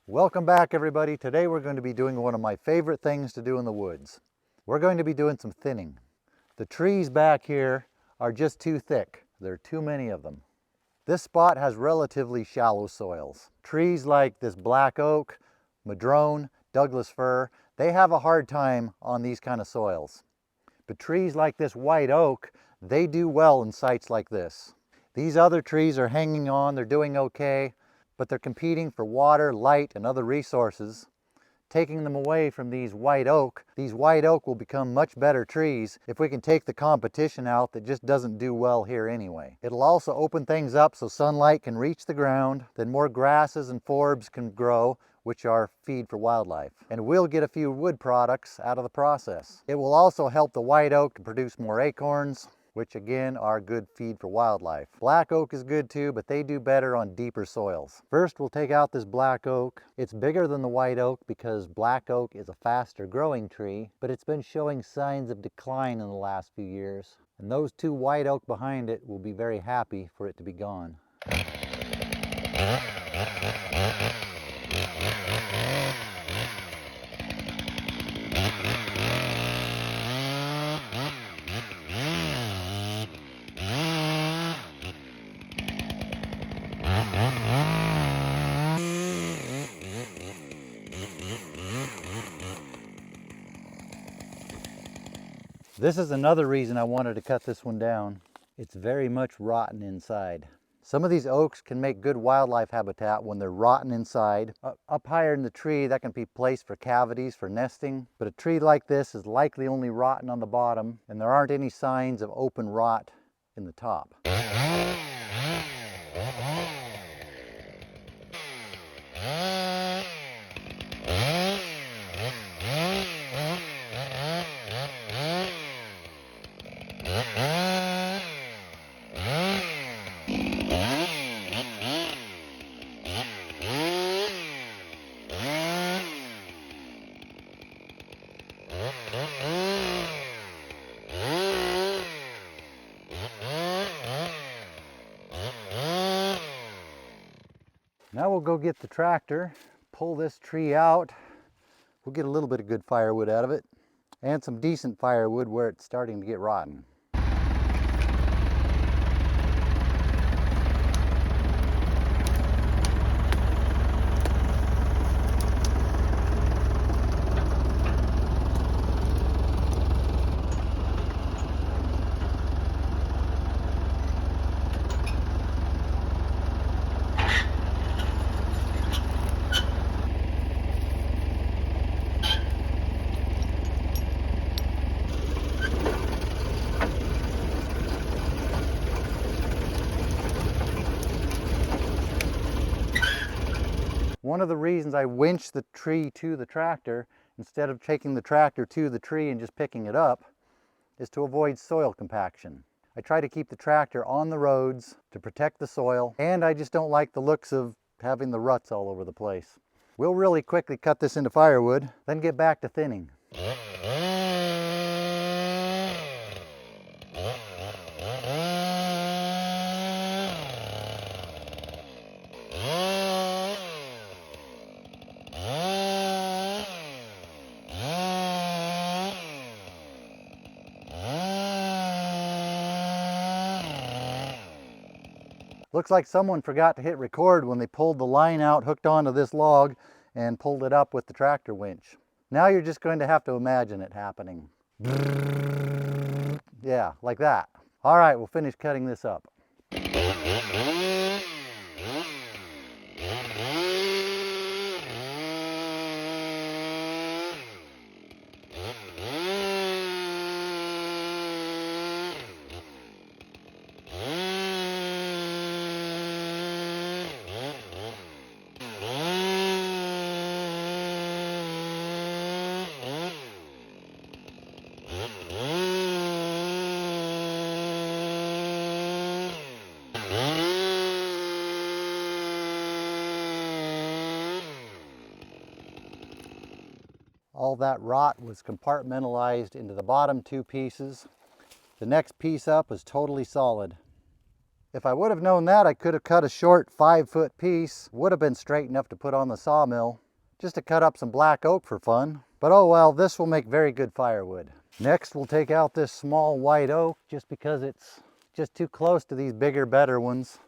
Welcome back, everybody. Today we're going to be doing one of my favorite things to do in the woods. We're going to be doing some thinning. The trees back here are just too thick. There are too many of them. This spot has relatively shallow soils. Trees like this black oak, madrone, Douglas fir, they have a hard time on these kind of soils. But trees like this white oak, they do well in sites like this. These other trees are hanging on, they're doing okay, but they're competing for water, light, and other resources. Taking them away from these white oak will become much better trees if we can take the competition out that just doesn't do well here anyway. It'll also open things up so sunlight can reach the ground, then more grasses and forbs can grow, which are feed for wildlife. And we'll get a few wood products out of the process. It will also help the white oak to produce more acorns, which again are good feed for wildlife. Black oak is good too, but they do better on deeper soils. First, we'll take out this black oak. It's bigger than the white oak because black oak is a faster growing tree, but it's been showing signs of decline in the last few years. And those two white oak behind it will be very happy for it to be gone. This is another reason I wanted to cut this one down. It's very much rotten inside. Some of these oaks can make good wildlife habitat when they're rotten inside. Up higher in the tree, that can be placed for cavities, for nesting. But a tree like this is likely only rotten on the bottom, and there aren't any signs of open rot in the top. Now we'll go get the tractor, pull this tree out. We'll get a little bit of good firewood out of it, and some decent firewood where it's starting to get rotten. One of the reasons I winch the tree to the tractor instead of taking the tractor to the tree and just picking it up is to avoid soil compaction. I try to keep the tractor on the roads to protect the soil, and I just don't like the looks of having the ruts all over the place. We'll really quickly cut this into firewood, then get back to thinning. Looks like someone forgot to hit record when they pulled the line out hooked onto this log and pulled it up with the tractor winch. Now you're just going to have to imagine it happening. Yeah, like that. All right, we'll finish cutting this up. All that rot was compartmentalized into the bottom two pieces. The next piece up is totally solid. If I would have known that, I could have cut a short 5-foot piece. Would have been straight enough to put on the sawmill, just to cut up some black oak for fun. But oh well, this will make very good firewood. Next, we'll take out this small white oak just because it's just too close to these bigger, better ones.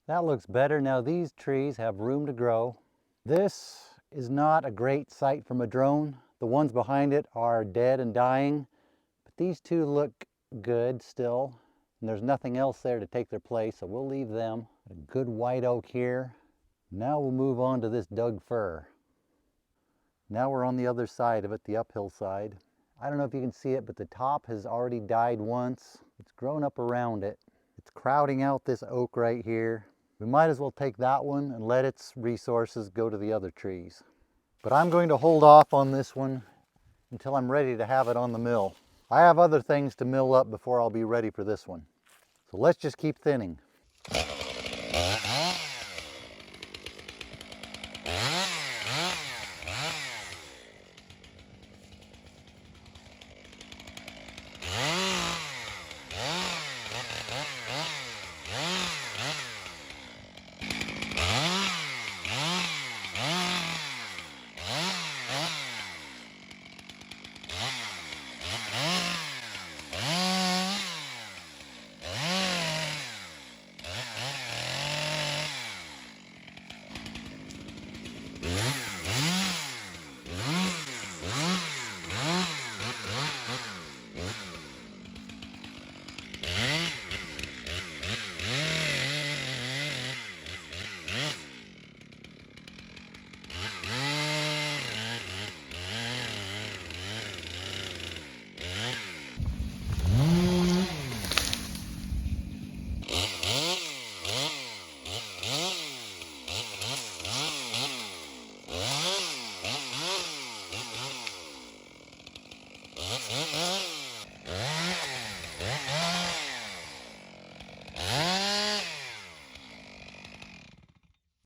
That looks better. Now these trees have room to grow. This is not a great sight from a drone. The ones behind it are dead and dying, but these two look good still. And there's nothing else there to take their place, so we'll leave them. A good white oak here. Now we'll move on to this Doug fir. Now we're on the other side of it, the uphill side. I don't know if you can see it, but the top has already died once. It's grown up around it. It's crowding out this oak right here. We might as well take that one and let its resources go to the other trees. But I'm going to hold off on this one until I'm ready to have it on the mill. I have other things to mill up before I'll be ready for this one. So let's just keep thinning.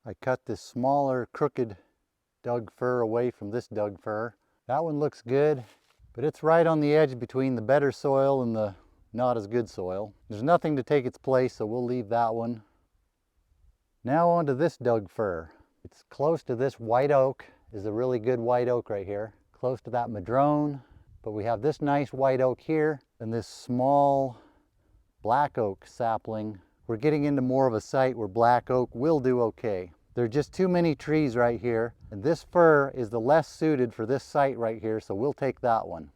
I cut this smaller crooked Doug fir away from this Doug fir. That one looks good, but it's right on the edge between the better soil and the not as good soil. There's nothing to take its place, so we'll leave that one. Now on to this Doug fir. It's close to this white oak, is a really good white oak right here. Close to that madrone, but we have this nice white oak here and this small black oak sapling. We're getting into more of a site where black oak will do okay. There are just too many trees right here, and this fir is the less suited for this site right here, so we'll take that one.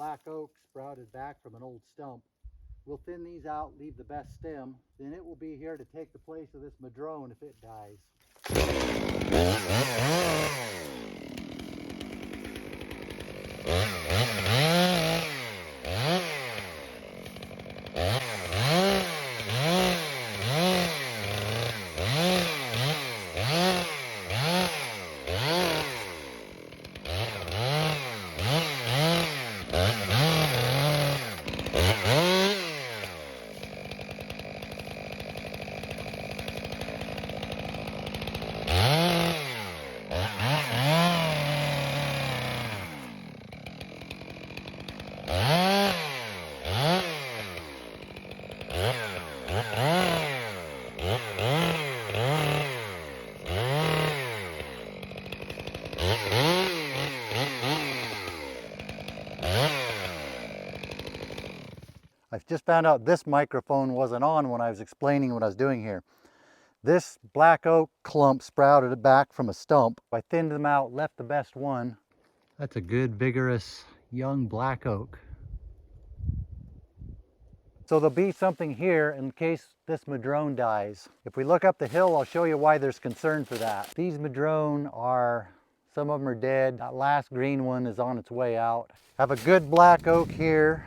black oak sprouted back from an old stump. We'll thin these out, leave the best stem. Then it will be here to take the place of this madrone if it dies. I've just found out this microphone wasn't on when I was explaining what I was doing here. This black oak clump sprouted back from a stump. I thinned them out, left the best one. That's a good, vigorous, young black oak. So there'll be something here in case this madrone dies. If we look up the hill, I'll show you why there's concern for that. These madrone are, some of them are dead. That last green one is on its way out. Have a good black oak here.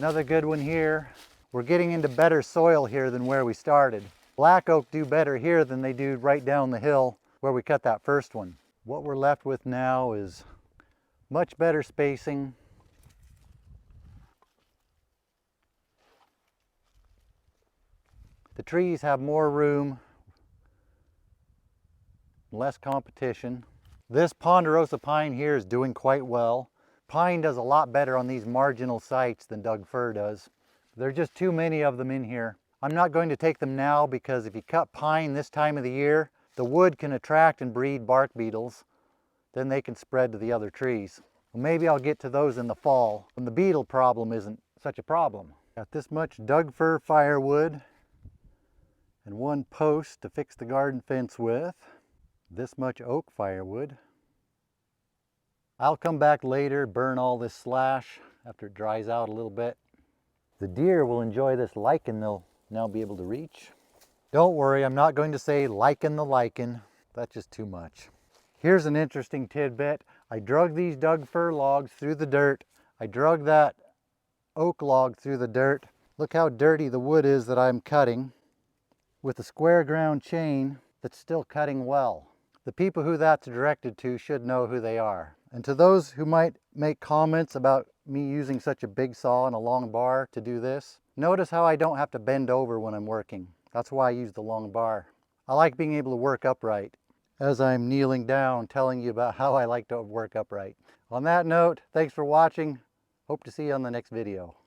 Another good one here. We're getting into better soil here than where we started. Black oak do better here than they do right down the hill where we cut that first one. What we're left with now is much better spacing. The trees have more room, less competition. This ponderosa pine here is doing quite well. Pine does a lot better on these marginal sites than Doug fir does. There are just too many of them in here. I'm not going to take them now because if you cut pine this time of the year, the wood can attract and breed bark beetles. Then they can spread to the other trees. Well, maybe I'll get to those in the fall when the beetle problem isn't such a problem. Got this much Doug fir firewood and one post to fix the garden fence with. This much oak firewood. I'll come back later, burn all this slash after it dries out a little bit. The deer will enjoy this lichen they'll now be able to reach. Don't worry, I'm not going to say lichen the lichen. That's just too much. Here's an interesting tidbit. I drug these Doug fir logs through the dirt. I drug that oak log through the dirt. Look how dirty the wood is that I'm cutting with a square ground chain that's still cutting well. The people who that's directed to should know who they are. And to those who might make comments about me using such a big saw and a long bar to do this, notice how I don't have to bend over when I'm working. That's why I use the long bar. I like being able to work upright as I'm kneeling down telling you about how I like to work upright. On that note, thanks for watching. Hope to see you on the next video.